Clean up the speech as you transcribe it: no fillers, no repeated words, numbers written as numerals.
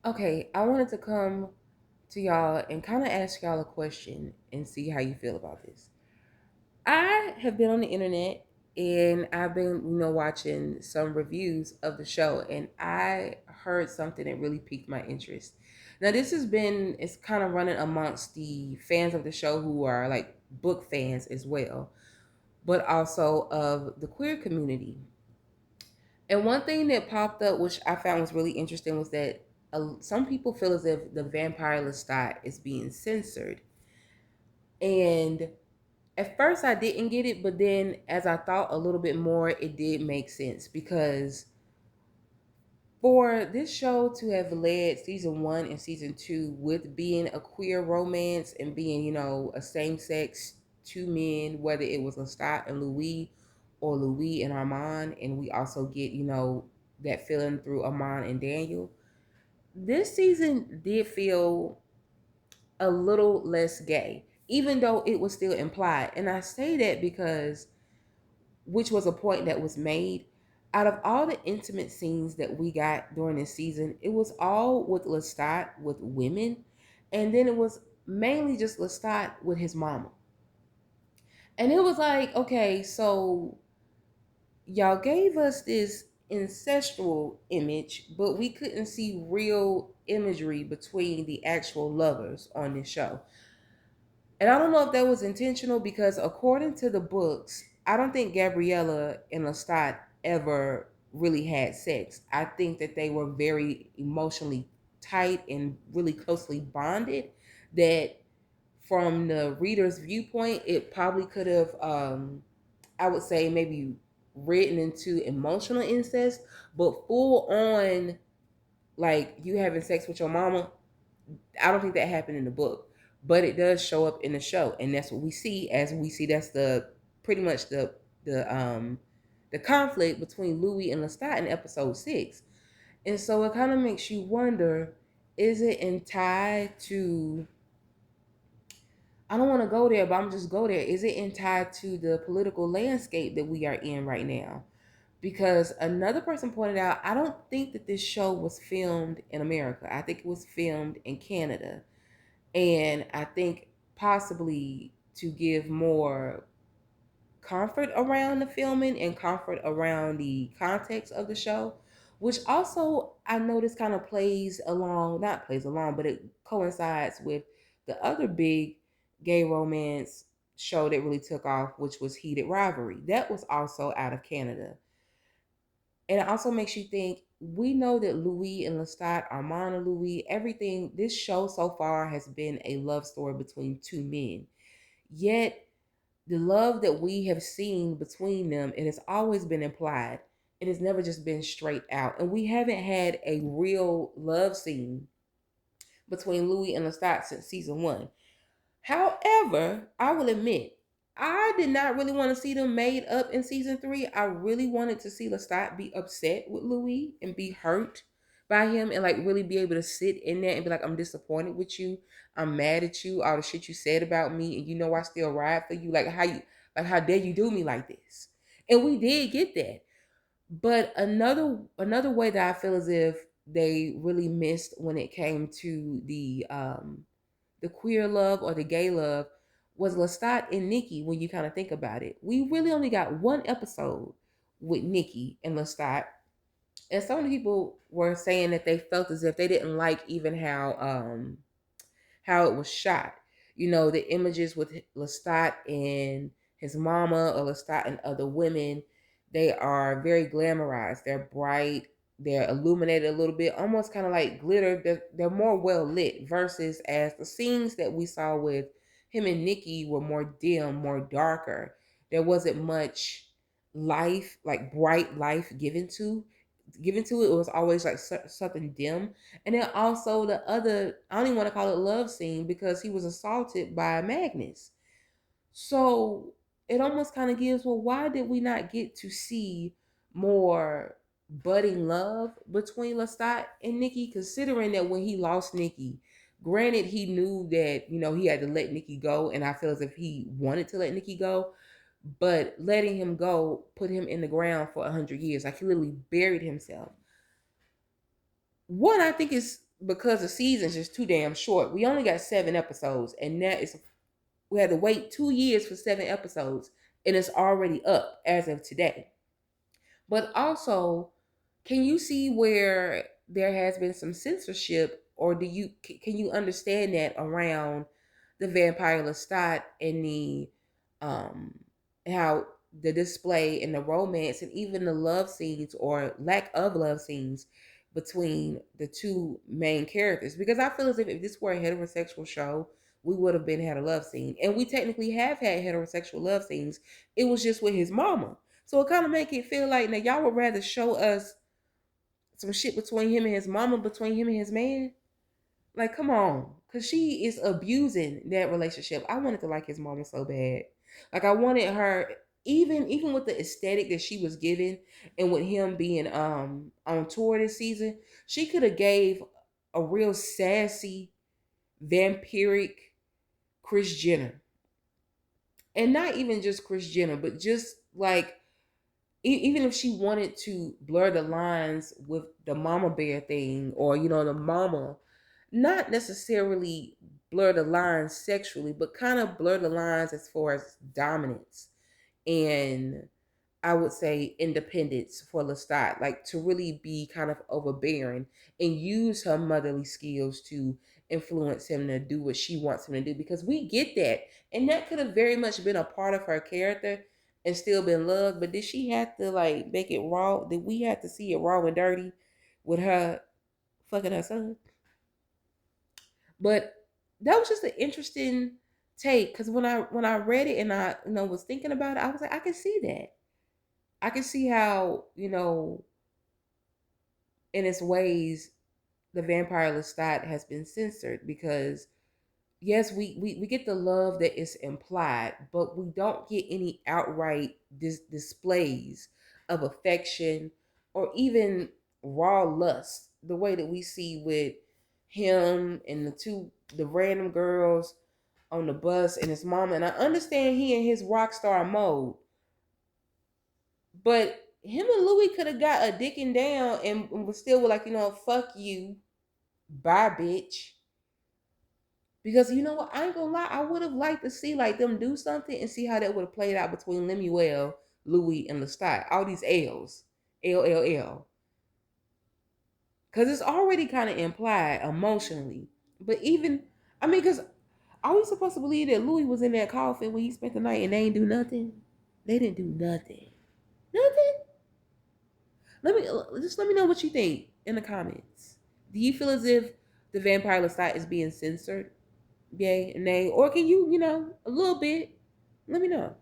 Okay, I wanted to come to y'all and kind of ask y'all a question and see how you feel about this. I have been on the internet and I've been, watching some reviews of the show, and I heard something that really piqued my interest. Now, it's kind of running amongst the fans of the show who are like book fans as well, but also of the queer community. And one thing that popped up, which I found was really interesting, was that some people feel as if the vampire Lestat is being censored. And at first I didn't get it, but then as I thought a little bit more, it did make sense because for this show to have led season one and season two with being a queer romance and being, a same sex two men, whether it was Lestat and Louis or Louis and Armand, and we also get, that feeling through Armand and Daniel. This season did feel a little less gay, even though it was still implied. And I say that because, which was a point that was made, out of all the intimate scenes that we got during this season, it was all with Lestat with women, and then it was mainly just Lestat with his mama. And it was like, okay, so y'all gave us this ancestral image, but we couldn't see real imagery between the actual lovers on this show. And I don't know if that was intentional because according to the books, I don't think Gabriella and Lestat ever really had sex. I think that they were very emotionally tight and really closely bonded. That from the reader's viewpoint, it probably could have, I would say, maybe written into emotional incest, but full on like you having sex with your mama, I don't think that happened in the book, but it does show up in the show, and that's what we see. As we see, that's the pretty much the conflict between Louis and Lestat in episode 6, and so it kind of makes you wonder: is it in tie to? I don't want to go there, but I'm just go there. Is it in tie to the political landscape that we are in right now? Because another person pointed out, I don't think that this show was filmed in America. I think it was filmed in Canada. And I think possibly to give more comfort around the filming and comfort around the context of the show, which also I notice kind of plays along, not plays along, but it coincides with the other big gay romance show that really took off, which was Heated Rivalry. That was also out of Canada. And it also makes you think, we know that Louis and Lestat, Armand and Louis, everything, this show so far has been a love story between two men. Yet, the love that we have seen between them, it has always been implied. It has never just been straight out. And we haven't had a real love scene between Louis and Lestat since season one. However, I will admit, I did not really want to see them made up in season three. I really wanted to see Lestat be upset with Louis and be hurt by him and like really be able to sit in there and be like, I'm disappointed with you. I'm mad at you, all the shit you said about me, and I still ride for you. Like how dare you do me like this? And we did get that. But another way that I feel as if they really missed when it came to the queer love or the gay love was Lestat and Nikki. When you kind of think about it, we really only got one episode with Nikki and Lestat, and some of the people were saying that they felt as if they didn't like even how it was shot. The images with Lestat and his mama or Lestat and other women, they are very glamorized. They're bright. They're illuminated a little bit, almost kind of like glitter. They're more well lit versus as the scenes that we saw with him and Nikki were more dim, more darker. There wasn't much life, like bright life given to it. It was always like something dim. And then also the other, I don't even want to call it love scene because he was assaulted by Magnus. So it almost kind of gives, well, why did we not get to see more budding love between Lestat and Nikki, considering that when he lost Nikki, granted he knew that, he had to let Nikki go, and I feel as if he wanted to let Nikki go, but letting him go put him in the ground for 100 years. Like he literally buried himself. One, I think is because the season's just too damn short. We only got 7 episodes, and that is we had to wait 2 years for 7 episodes, and it's already up as of today. But also, can you see where there has been some censorship, or can you understand that around the vampire Lestat and the um how the display and the romance and even the love scenes or lack of love scenes between the two main characters? Because I feel as if this were a heterosexual show, we would have been had a love scene, and we technically have had heterosexual love scenes. It was just with his mama. So it kind of make it feel like now y'all would rather show us some shit between him and his mama, between him and his man. Like, come on, cause she is abusing that relationship. I wanted to like his mama so bad. Like, I wanted her, even with the aesthetic that she was given, and with him being on tour this season, she could have gave a real sassy, vampiric Chris Jenner, and not even just Chris Jenner, but just like even if she wanted to blur the lines with the mama bear thing, or the mama, not necessarily blur the lines sexually, but kind of blur the lines as far as dominance and, I would say, independence for Lestat, like to really be kind of overbearing and use her motherly skills to influence him to do what she wants him to do. Because we get that, and that could have very much been a part of her character and still been loved. But did she have to like make it raw? Did we have to see it raw and dirty with her fucking her son? But that was just an interesting take, because when I read it and I was thinking about it, I was like, I can see that. I can see how, in its ways, the vampire Lestat has been censored, because yes, we get the love that is implied, but we don't get any outright displays of affection or even raw lust the way that we see with him and the random girls on the bus and his mama. And I understand he in his rock star mode, but him and Louis could have got a dicking down and was still like, fuck you, bye bitch. Because you know what, I ain't gonna lie, I would have liked to see like them do something and see how that would have played out between Lemuel, Louis, and Lestat. All these L's, LLL, because it's already kind of implied emotionally. But even, I mean, because are we supposed to believe that Louis was in that coffin when he spent the night and they ain't do nothing? They didn't do nothing. Nothing. Let me know what you think in the comments. Do you feel as if the vampire Lestat is being censored? Yay, nay, or can you, a little bit? Let me know.